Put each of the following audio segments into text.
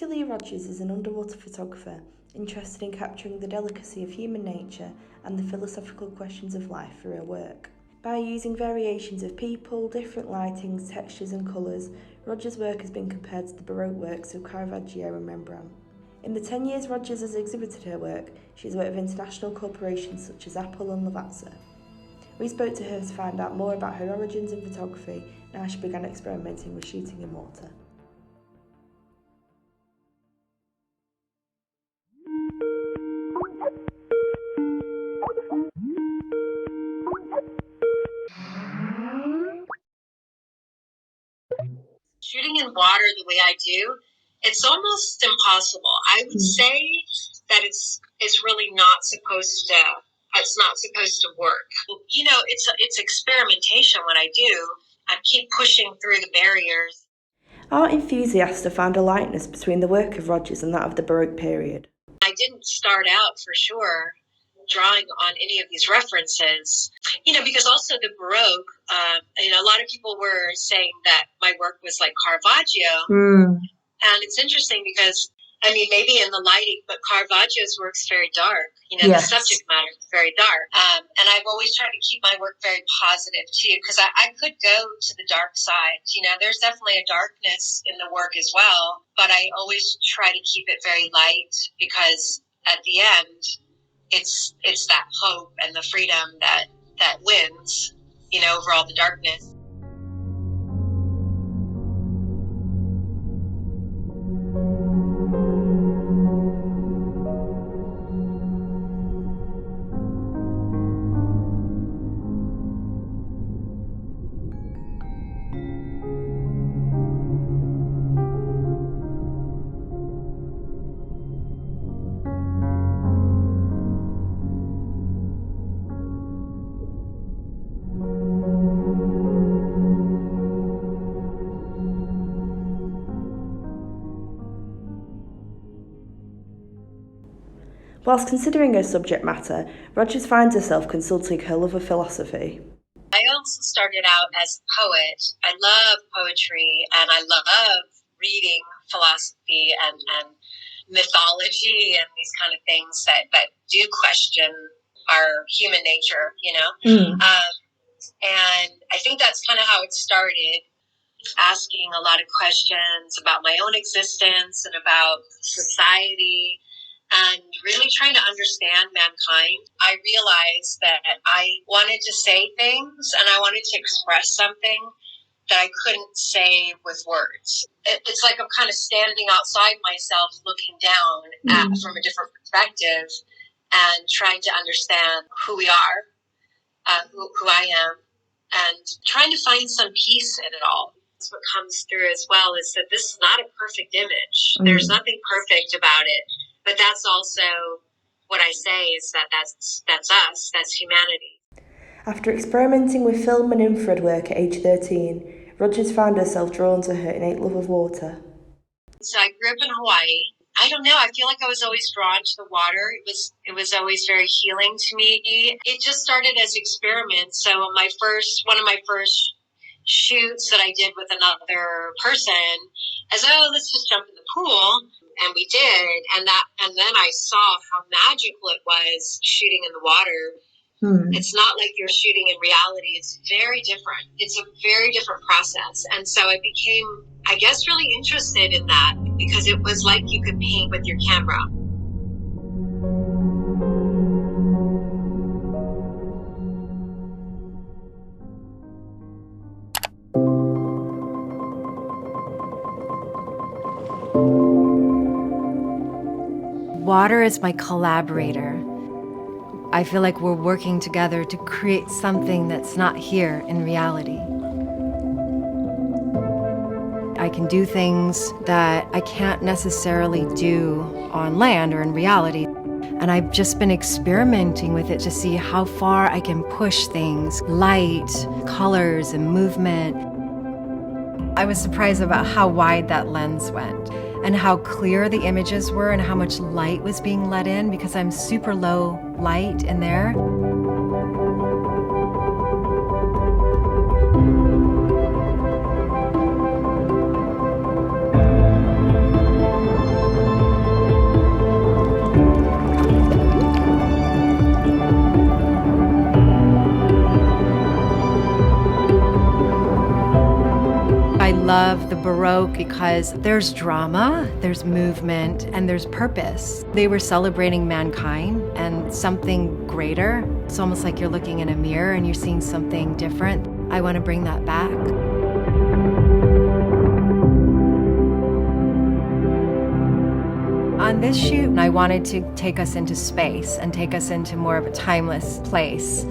Christy Rogers is an underwater photographer interested in capturing the delicacy of human nature and the philosophical questions of life through her work. By using variations of people, different lightings, textures and colours, Rogers' work has been compared to the Baroque works of Caravaggio and Rembrandt. In the 10 years Rogers has exhibited her work, she has worked with international corporations such as Apple and Lavazza. We spoke to her to find out more about her origins in photography and how she began experimenting with shooting in water. Shooting in water the way I do, it's almost impossible. I would say that it's really not supposed to. It's not supposed to work. You know, it's experimentation. What I do, I keep pushing through the barriers. Art enthusiasts have found a likeness between the work of Rogers and that of the Baroque period. I didn't start out for sure drawing on any of these references, you know, because also the Baroque, you know, a lot of people were saying that my work was like Caravaggio. And it's interesting because, I mean, maybe in the lighting, but Caravaggio's work's very dark. You know, yes. The subject matter is very dark. And I've always tried to keep my work very positive, too, because I could go to the dark side. You know, there's definitely a darkness in the work as well, but I always try to keep it very light because at the end, it's that hope and the freedom that wins, you know, over all the darkness. Whilst considering her subject matter, Rogers finds herself consulting her love of philosophy. I also started out as a poet. I love poetry and I love reading philosophy and mythology and these kind of things that do question our human nature, you know? And I think that's kind of how it started, asking a lot of questions about my own existence and about society, and really trying to understand mankind. I realized that I wanted to say things and I wanted to express something that I couldn't say with words. It's like I'm kind of standing outside myself, looking down from a different perspective and trying to understand who we are, who I am, and trying to find some peace in it all. That's what comes through as well, is that this is not a perfect image. There's nothing perfect about it. But that's also what I say, is that's us, that's humanity. After experimenting with film and infrared work at age 13, Rogers found herself drawn to her innate love of water. So I grew up in Hawaii. I don't know, I feel like I was always drawn to the water. It was always very healing to me. It just started as experiments. So one of my first shoots that I did with another person, as let's just jump in the pool. And we did, and then I saw how magical it was shooting in the water. It's not like you're shooting in reality. It's very different. It's a very different process. And so I became, I guess, really interested in that because it was like you could paint with your camera. Water is my collaborator. I feel like we're working together to create something that's not here in reality. I can do things that I can't necessarily do on land or in reality. And I've just been experimenting with it to see how far I can push things, light, colors, and movement. I was surprised about how wide that lens went and how clear the images were and how much light was being let in because I'm super low light in there. love the Baroque because there's drama, there's movement, and there's purpose. They were celebrating mankind and something greater. It's almost like you're looking in a mirror and you're seeing something different. I want to bring that back. On this shoot, I wanted to take us into space and take us into more of a timeless place.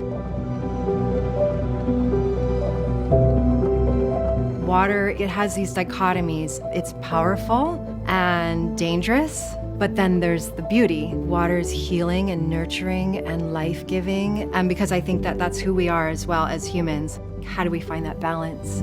Water, it has these dichotomies. It's powerful and dangerous, but then there's the beauty. Water is healing and nurturing and life-giving, and because I think that that's who we are as well as humans. How do we find that balance?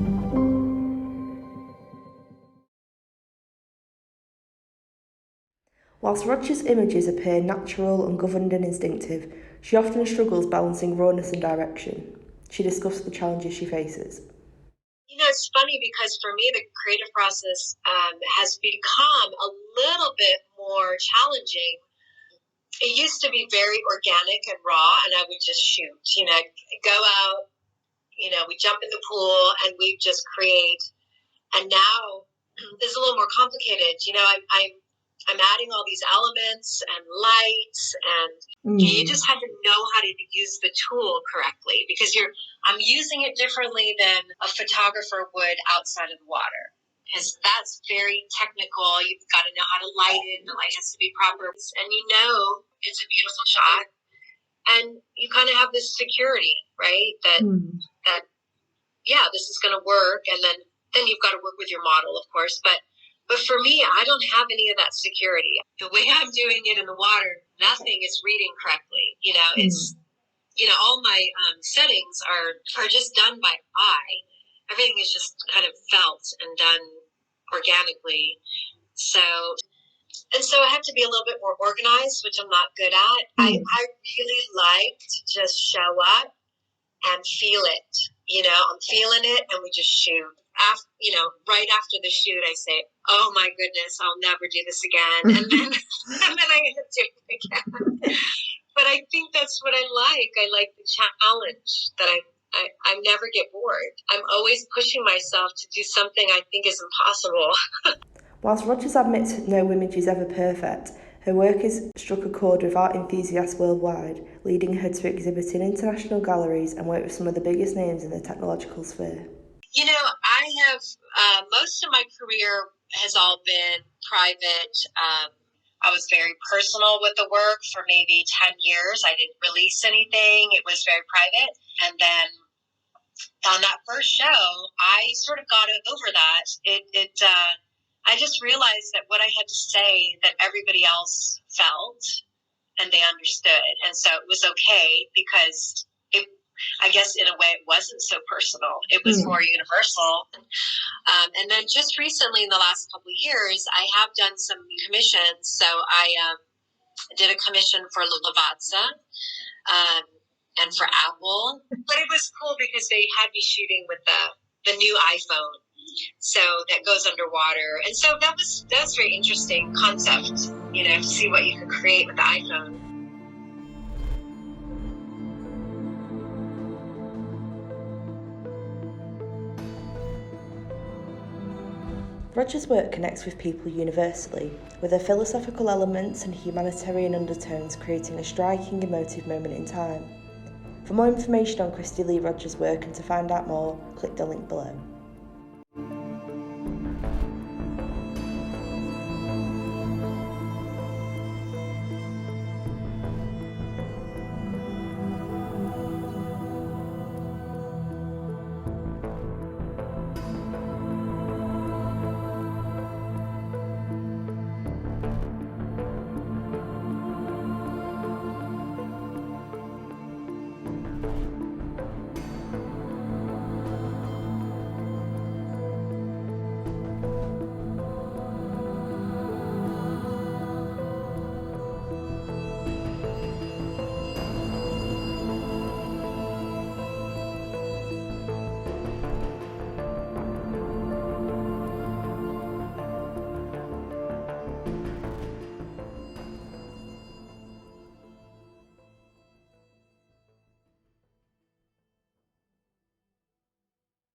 Whilst Roger's images appear natural, ungoverned and instinctive, she often struggles balancing rawness and direction. She discussed the challenges she faces. You know, it's funny because for me, the creative process has become a little bit more challenging. It used to be very organic and raw, and I would just shoot. You know, go out, you know, we jump in the pool and we just create. And now it's a little more complicated. You know, I'm adding all these elements and lights, and you just have to know how to use the tool correctly because I'm using it differently than a photographer would outside of the water. Because that's very technical. You've got to know how to light it. The light has to be proper. And you know it's a beautiful shot. And you kind of have this security, right? That yeah, this is going to work. And then you've got to work with your model, of course. But for me, I don't have any of that security. The way I'm doing it in the water, nothing is reading correctly. You know, it's, you know, all my settings are just done by eye. Everything is just kind of felt and done organically. So I have to be a little bit more organized, which I'm not good at. I really like to just show up and feel it. You know, I'm feeling it and we just shoot. You know, right after the shoot, I say, "Oh my goodness, I'll never do this again," and then I end up doing it again. But I think that's what I like. I like the challenge that I never get bored. I'm always pushing myself to do something I think is impossible. Whilst Rogers admits no image is ever perfect, her work has struck a chord with art enthusiasts worldwide, leading her to exhibit in international galleries and work with some of the biggest names in the technological sphere. You know, I have, most of my career has all been private. I was very personal with the work for maybe 10 years. I didn't release anything. It was very private. And then on that first show, I sort of got over that. I just realized that what I had to say that everybody else felt and they understood. And so it was okay because I guess in a way it wasn't so personal. It was more universal. And then just recently in the last couple of years, I have done some commissions. So I did a commission for Lavazza and for Apple. But it was cool because they had me shooting with the new iPhone. So that goes underwater. And so that was very interesting concept, you know, to see what you could create with the iPhone. Roger's work connects with people universally, with her philosophical elements and humanitarian undertones creating a striking, emotive moment in time. For more information on Christy Lee Rogers' work and to find out more, click the link below.